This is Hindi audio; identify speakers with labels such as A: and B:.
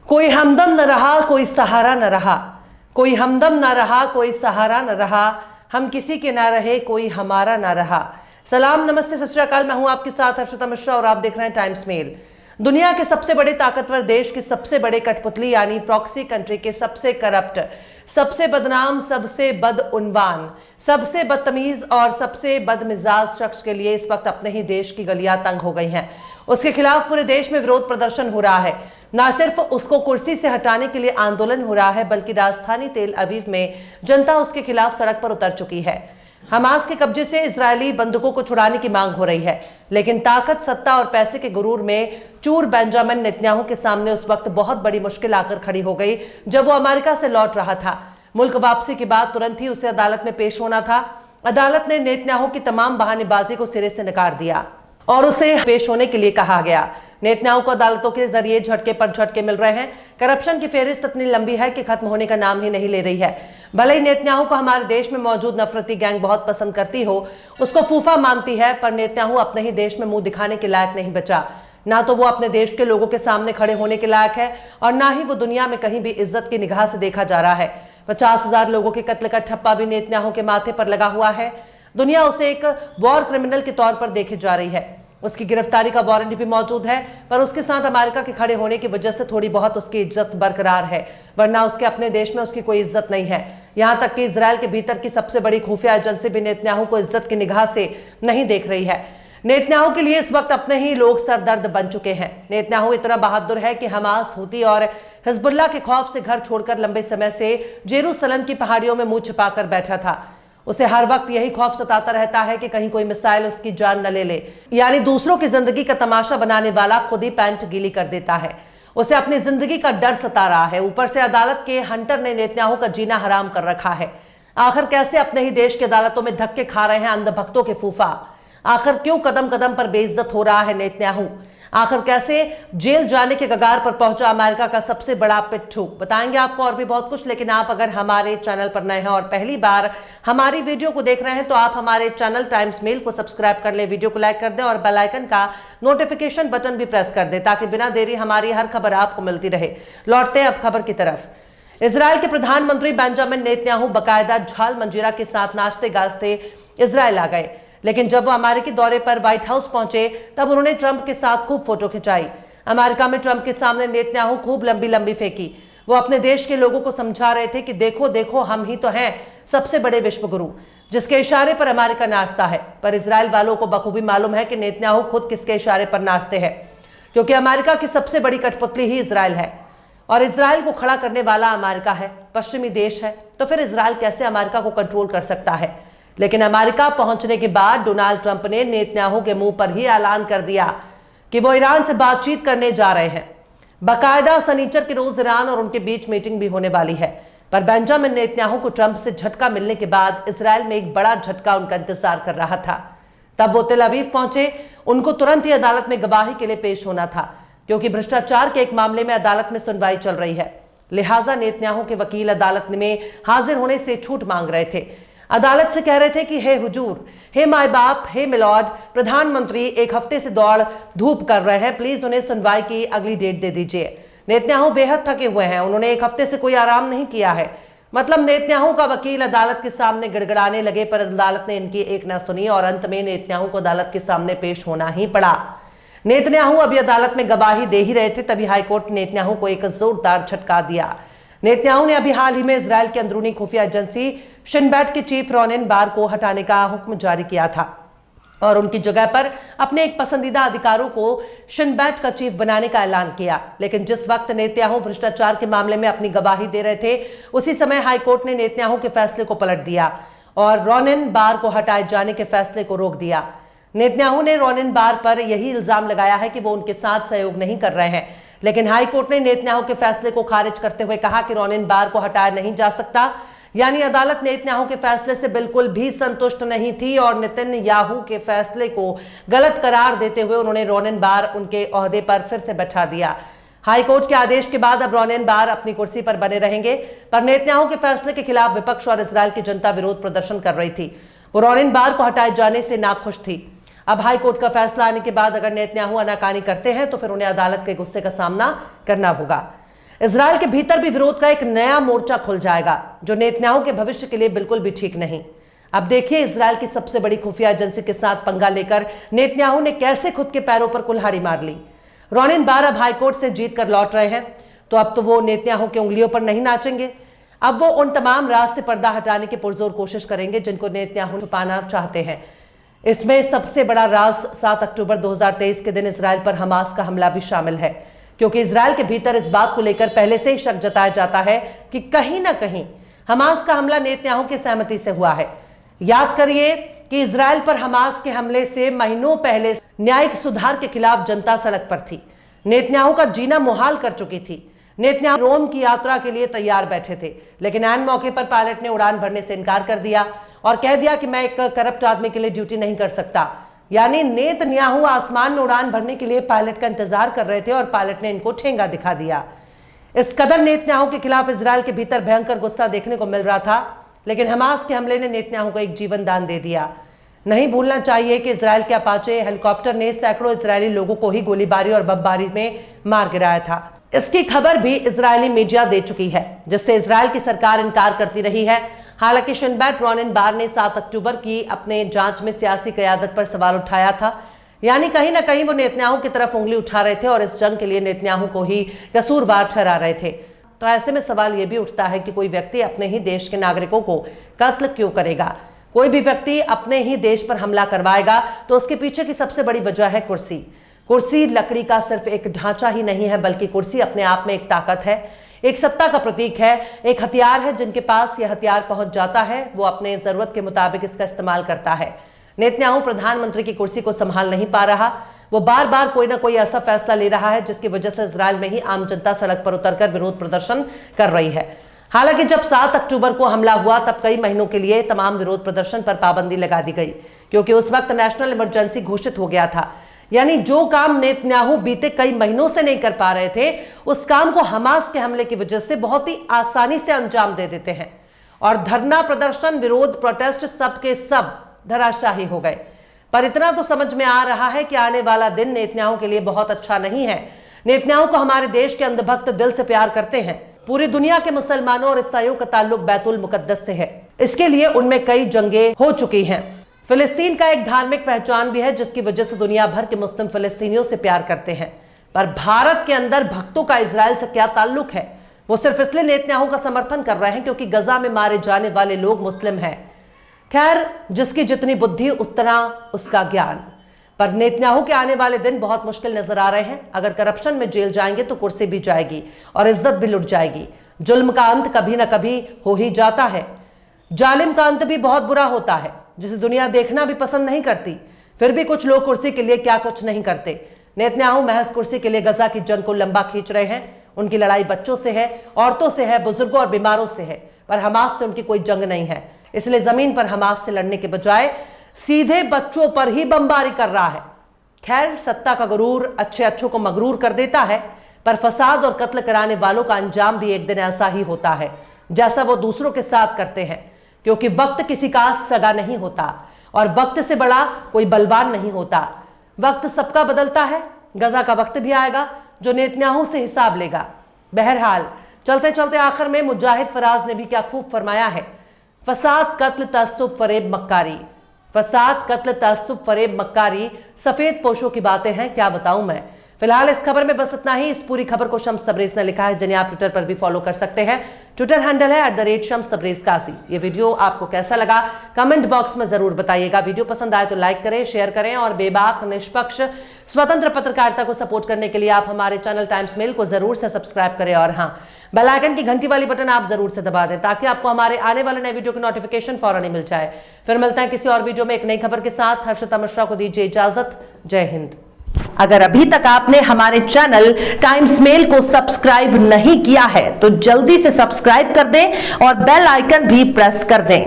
A: कोई हमदम न रहा, कोई सहारा न रहा, कोई हमदम न रहा, कोई सहारा न रहा, हम किसी के ना रहे, कोई हमारा ना रहा। सलाम, नमस्ते, सत श्री अकाल। मैं हूं आपके साथ हर्षिता मिश्रा और आप देख रहे हैं टाइम्स मेल। दुनिया के सबसे बड़े ताकतवर देश की सबसे बड़े कठपुतली यानी प्रॉक्सी कंट्री के सबसे करप्ट, सबसे बदनाम, सबसे बदउनवान, सबसे बदतमीज और सबसे बदमिजाज शख्स के लिए इस वक्त अपने ही देश की गलियां तंग हो गई हैं। उसके खिलाफ पूरे देश में विरोध प्रदर्शन हो रहा है। न सिर्फ उसको कुर्सी से हटाने के लिए आंदोलन हो रहा है, बल्कि राजधानी तेल अवीव में जनता उसके खिलाफ सड़क पर उतर चुकी है। हमास के कब्जे से इजरायली बंधकों को छुड़ाने की मांग हो रही है, लेकिन ताकत, सत्ता और पैसे के गुरूर में चूर बेंजामिन नेतन्याहू के सामने उस वक्त बहुत बड़ी मुश्किल आकर खड़ी हो गई जब वो अमेरिका से लौट रहा था। मुल्क वापसी के बाद तुरंत ही उसे अदालत में पेश होना था। अदालत ने नेतन्याहू की तमाम बहानेबाजी को सिरे से नकार दिया और उसे पेश होने के लिए कहा गया। नेतन्याहू को अदालतों के जरिए झटके पर झटके मिल रहे हैं। करप्शन की फेहरिस्त इतनी लंबी है कि खत्म होने का नाम ही नहीं ले रही है। भले ही नेतन्याहू को हमारे देश में मौजूद नफरती गैंग बहुत पसंद करती हो, उसको फूफा मानती है, पर नेतन्याहू अपने ही देश में मुंह दिखाने के लायक नहीं बचा। ना तो वो अपने देश के लोगों के सामने खड़े होने के लायक है और ना ही वो दुनिया में कहीं भी इज्जत की निगाह से देखा जा रहा है। 50,000 लोगों के कत्ल का ठप्पा भी नेतन्याहू के माथे पर लगा हुआ है। दुनिया उसे एक वॉर क्रिमिनल के तौर पर देखी जा रही है। उसकी गिरफ्तारी का वारंट भी मौजूद है, पर उसके साथ अमेरिका के खड़े होने की वजह से थोड़ी बहुत उसकी इज्जत बरकरार है, वरना उसके अपने देश में उसकी कोई इज्जत नहीं है। यहां तक कि इजराइल के भीतर की सबसे बड़ी खुफिया एजेंसी भी नेतन्याहू को इज्जत की निगाह से नहीं देख रही है। नेतन्याहू के लिए इस वक्त अपने ही लोग सरदर्द बन चुके हैं। नेतन्याहू इतना बहादुर है कि हमास, हूती और हिजबुल्लाह के खौफ से घर छोड़कर लंबे समय से जेरूसलम की पहाड़ियों में मुंह छिपाकर बैठा था। उसे हर वक्त यही खौफ सताता रहता है कि कहीं कोई मिसाइल उसकी जान न ले ले, यानी दूसरों की जिंदगी का तमाशा बनाने वाला खुद ही पैंट गीली कर देता है। उसे अपनी जिंदगी का डर सता रहा है। ऊपर से अदालत के हंटर ने नेतन्याहू का जीना हराम कर रखा है। आखिर कैसे अपने ही देश की अदालतों में धक्के खा रहे हैं अंधभक्तों के फूफा? आखिर क्यों कदम कदम पर बेइज्जत हो रहा है नेतन्याहू? आखिर कैसे जेल जाने के कगार पर पहुंचा अमेरिका का सबसे बड़ा पिट्ठू? बताएंगे आपको और भी बहुत कुछ, लेकिन आप अगर हमारे चैनल पर नए हैं और पहली बार हमारी वीडियो को देख रहे हैं तो आप हमारे चैनल टाइम्स मेल को सब्सक्राइब कर ले, वीडियो को लाइक कर दें और बेल आइकन का नोटिफिकेशन बटन भी प्रेस कर दें ताकि बिना देरी हमारी हर खबर आपको मिलती रहे। लौटते हैं अब खबर की तरफ। इजराइल के प्रधानमंत्री बेंजामिन नेतन्याहू बाकायदा झाल मंजीरा के साथ नाचते गाजते इजराइल आ गए, लेकिन जब वो अमेरिकी दौरे पर व्हाइट हाउस पहुंचे तब उन्होंने ट्रंप के साथ खूब फोटो खिंचाई। अमेरिका में ट्रंप के सामने नेतन्याहू खूब लंबी लंबी फेंकी। वो अपने देश के लोगों को समझा रहे थे कि देखो देखो, हम ही तो हैं सबसे बड़े विश्व गुरु, जिसके इशारे पर अमेरिका नाचता है। पर इजराइल वालों को बखूबी मालूम है कि नेतन्याहू खुद किसके इशारे पर नाचते हैं, क्योंकि अमेरिका की सबसे बड़ी कठपुतली ही इजराइल है और इजराइल को खड़ा करने वाला अमेरिका है, पश्चिमी देश है। तो फिर इजराइल कैसे अमेरिका को कंट्रोल कर सकता है? लेकिन अमेरिका पहुंचने के बाद डोनाल्ड ट्रंप ने नेतन्याहू के मुंह पर ही ऐलान कर दिया कि वो ईरान से बातचीत करने जा रहे हैं। बाकायदा शनिचर के रोज ईरान और उनके बीच मीटिंग भी होने वाली है। पर बेंजामिन नेतन्याहू को ट्रंप से झटका मिलने के बाद इजराइल में एक बड़ा झटका उनका इंतजार कर रहा था। तब वो तेल अवीव पहुंचे। उनको तुरंत ही अदालत में गवाही के लिए पेश होना था, क्योंकि भ्रष्टाचार के एक मामले में अदालत में सुनवाई चल रही है। लिहाजा नेतन्याहू के वकील अदालत में हाजिर होने से छूट मांग रहे थे। अदालत से कह रहे थे कि हे हुजूर, हे माय बाप, हे मिलॉर्ड, प्रधानमंत्री 1 हफ्ते से दौड़ धूप कर रहे हैं, प्लीज उन्हें सुनवाई की अगली डेट दे दीजिए। नेतन्याहू बेहद थके हुए हैं, उन्होंने 1 हफ्ते से कोई आराम नहीं किया है। मतलब नेतन्याहू का वकील अदालत के सामने गिड़गिड़ाने लगे, पर अदालत ने इनकी एक न सुनी और अंत में नेतन्याहू को अदालत के सामने पेश होना ही पड़ा। नेतन्याहू अभी अदालत में गवाही दे ही रहे थे, तभी हाईकोर्ट ने नेतन्याहू को एक जोरदार झटका दिया। नेतन्याहू ने अभी हाल ही में इजराइल की अंदरूनी खुफिया एजेंसी शिन बेट के चीफ रोनेन बार को हटाने का हुक्म जारी किया था और उनकी जगह पर अपने एक पसंदीदा अधिकारों को शिन बेट का चीफ बनाने का ऐलान किया। लेकिन जिस वक्त नेतन्याहू भ्रष्टाचार के मामले में अपनी गवाही दे रहे थे, उसी समय हाईकोर्ट ने नेतन्याहू के फैसले को पलट दिया और रोनेन बार को हटाए जाने के फैसले को रोक दिया। नेतन्याहू ने रोनेन बार पर यही इल्जाम लगाया है कि वो उनके साथ सहयोग नहीं कर रहे हैं, लेकिन हाईकोर्ट ने नेतन्याहू के फैसले को खारिज करते हुए कहा कि रोनेन बार को हटाया नहीं जा सकता। यानी अदालत नेतन्याहू के फैसले से बिल्कुल भी संतुष्ट नहीं थी और नेतन्याहू के फैसले को गलत करार देते हुए उन्होंने रोनेन बार उनके ओहदे पर फिर से बैठा दिया। हाईकोर्ट के आदेश के बाद अब रोनेन बार अपनी कुर्सी पर बने रहेंगे, पर नेतन्याहू के फैसले के खिलाफ विपक्ष और इजराइल की जनता विरोध प्रदर्शन कर रही थी। वो रोनेन बार को हटाए जाने से नाखुश थी। अब हाईकोर्ट का फैसला आने के बाद अगर नेतन्याहू आनाकानी करते हैं तो फिर उन्हें अदालत के गुस्से का सामना करना होगा। इजराइल के भीतर भी विरोध का एक नया मोर्चा खुल जाएगा, जो नेतन्याहू के भविष्य के लिए बिल्कुल भी ठीक नहीं। अब देखिए इजराइल की सबसे बड़ी खुफिया एजेंसी के साथ पंगा लेकर नेतन्याहू ने कैसे खुद के पैरों पर कुल्हाड़ी मार ली। रोनिन बार अब हाईकोर्ट से जीत कर लौट रहे हैं, तो अब तो वो नेतन्याहू की उंगलियों पर नहीं नाचेंगे। अब वो उन तमाम राज से पर्दा हटाने की पुरजोर कोशिश करेंगे जिनको नेतन्याहू छुपाना चाहते हैं। इसमें सबसे बड़ा राज 7 अक्टूबर 2023 के दिन इजराइल पर हमास का हमला भी शामिल है, क्योंकि इजराइल के भीतर इस बात को लेकर पहले से ही शक जताया जाता है कि कहीं ना कहीं हमास का हमला नेतन्याहू की सहमति से हुआ है। याद करिए कि इजराइल पर हमास के हमले से महीनों पहले न्यायिक सुधार के खिलाफ जनता सड़क पर थी। नेतन्याहू का जीना मुहाल कर चुकी थी। नेतन्याहू रोम की यात्रा के लिए तैयार बैठे थे, लेकिन ऐन मौके पर पायलट ने उड़ान भरने से इनकार कर दिया और कह दिया कि मैं एक करप्ट आदमी के लिए ड्यूटी नहीं कर सकता। यानी नेतन्याहू आसमान में उड़ान भरने के लिए पायलट का इंतजार कर रहे थे और पायलट ने इनको ठेंगा दिखा दिया। इस कदर नेतन्याहू के खिलाफ इजराइल के भीतर भयंकर गुस्सा देखने को मिल रहा था, लेकिन हमास के हमले ने नेतन्याहू को एक जीवन दान दे दिया। नहीं भूलना चाहिए कि इजराइल के अपाचे हेलीकॉप्टर ने सैकड़ों इजरायली लोगों को ही गोलीबारी और बमबारी में मार गिराया था। इसकी खबर भी इजरायली मीडिया दे चुकी है, जिससे इजराइल की सरकार इनकार करती रही है। हालांकि शिन बेट रोनिन बार ने 7 अक्टूबर की अपने जांच में सियासी क़यादत पर सवाल उठाया था। यानी कहीं ना कहीं वो नेतन्याहू की तरफ उंगली उठा रहे थे और इस जंग के लिए नेतन्याहू को ही कसूरवार ठहरा रहे थे। तो ऐसे में सवाल यह भी उठता है कि कोई व्यक्ति अपने ही देश के नागरिकों को कत्ल क्यों करेगा? कोई भी व्यक्ति अपने ही देश पर हमला करवाएगा तो उसके पीछे की सबसे बड़ी वजह है कुर्सी। कुर्सी लकड़ी का सिर्फ एक ढांचा ही नहीं है, बल्कि कुर्सी अपने आप में एक ताकत है, एक सत्ता का प्रतीक है, एक हथियार है। जिनके पास यह हथियार पहुंच जाता है वो अपने जरूरत के मुताबिक इसका इस्तेमाल करता है। नेतन्याहू प्रधानमंत्री की कुर्सी को संभाल नहीं पा रहा। वो बार बार कोई ना कोई ऐसा फैसला ले रहा है जिसकी वजह से इजराइल में ही आम जनता सड़क पर उतरकर विरोध प्रदर्शन कर रही है। हालांकि जब 7 अक्टूबर को हमला हुआ तब कई महीनों के लिए तमाम विरोध प्रदर्शन पर पाबंदी लगा दी गई, क्योंकि उस वक्त नेशनल इमरजेंसी घोषित हो गया था। यानी जो काम नेतन्याहू बीते कई महीनों से नहीं कर पा रहे थे, उस काम को हमास के हमले की वजह से बहुत ही आसानी से अंजाम दे देते हैं। और धरना प्रदर्शन, विरोध, प्रोटेस्ट सब के सब धराशाही हो गए। पर इतना तो समझ में आ रहा है कि आने वाला दिन नेतन्याहू के लिए बहुत अच्छा नहीं है। नेतन्याहू को हमारे देश के अंधभक्त दिल से प्यार करते हैं। पूरी दुनिया के मुसलमानों और ईसाइयों का ताल्लुक बैतुल मुकद्दस से है। इसके लिए उनमें कई जंगें हो चुकी हैं। फिलिस्तीन का एक धार्मिक पहचान भी है, जिसकी वजह से दुनिया भर के मुस्लिम फिलिस्तीनियों से प्यार करते हैं। पर भारत के अंदर भक्तों का इजराइल से क्या ताल्लुक है? वो सिर्फ इसलिए नेतन्याहू का समर्थन कर रहे हैं क्योंकि गजा में मारे जाने वाले लोग मुस्लिम हैं। खैर, जिसकी जितनी बुद्धि उतना उसका ज्ञान। पर नेतन्याहू के आने वाले दिन बहुत मुश्किल नजर आ रहे हैं। अगर करप्शन में जेल जाएंगे तो कुर्सी भी जाएगी और इज्जत भी लुट जाएगी। जुल्म का अंत कभी ना कभी हो ही जाता है। जालिम का अंत भी बहुत बुरा होता है, जिसे दुनिया देखना भी पसंद नहीं करती। फिर भी कुछ लोग कुर्सी के लिए क्या कुछ नहीं करते। नेतन्याहू महज कुर्सी के लिए गजा की जंग को लंबा खींच रहे हैं। उनकी लड़ाई बच्चों से है, औरतों से है, बुजुर्गों और बीमारों से है। पर हमास से उनकी कोई जंग नहीं है। इसलिए जमीन पर हमास से लड़ने के बजाय सीधे बच्चों पर ही बमबारी कर रहा है। खैर, सत्ता का गुरूर अच्छों को मगरूर कर देता है, पर फसाद और कत्ल कराने वालों का अंजाम भी एक दिन ऐसा ही होता है जैसा वो दूसरों के साथ करते हैं। क्योंकि वक्त किसी का सगा नहीं होता और वक्त से बड़ा कोई बलवान नहीं होता। वक्त सबका बदलता है। गजा का वक्त भी आएगा जो नेतन्याहू से हिसाब लेगा। बहरहाल, चलते चलते आखिर में मुजाहिद फराज ने भी क्या खूब फरमाया है। फसाद, कत्ल, तअस्सुब, फरेब, मक्कारी। फसाद, कत्ल, तअस्सुब, फरेब, मक्कारी सफेद पोशों की बातें हैं, क्या बताऊं मैं। फिलहाल इस खबर में बस इतना ही। इस पूरी खबर को शम्स तबरेज ने लिखा है, जिन्हें आप ट्विटर पर भी फॉलो कर सकते हैं। ट्विटर हैंडल है @शम्स तबरेज काजी। ये वीडियो आपको कैसा लगा कमेंट बॉक्स में जरूर बताइएगा। वीडियो पसंद आए तो लाइक करें, शेयर करें और बेबाक, निष्पक्ष, स्वतंत्र पत्रकारिता को सपोर्ट करने के लिए आप हमारे चैनल टाइम्स मेल को जरूर से सब्सक्राइब करें। और हाँ, बेल आइकन की घंटी वाली बटन आप जरूर से दबा दें ताकि आपको हमारे आने वाले नए वीडियो की नोटिफिकेशन फौरन ही मिल जाए। फिर मिलते हैं किसी और वीडियो में एक नई खबर के साथ। हर्षिता मिश्रा को दीजिए इजाजत। जय हिंद।
B: अगर अभी तक आपने हमारे चैनल टाइम्स मेल को सब्सक्राइब नहीं किया है तो जल्दी से सब्सक्राइब कर दें और बेल आइकन भी प्रेस कर दें।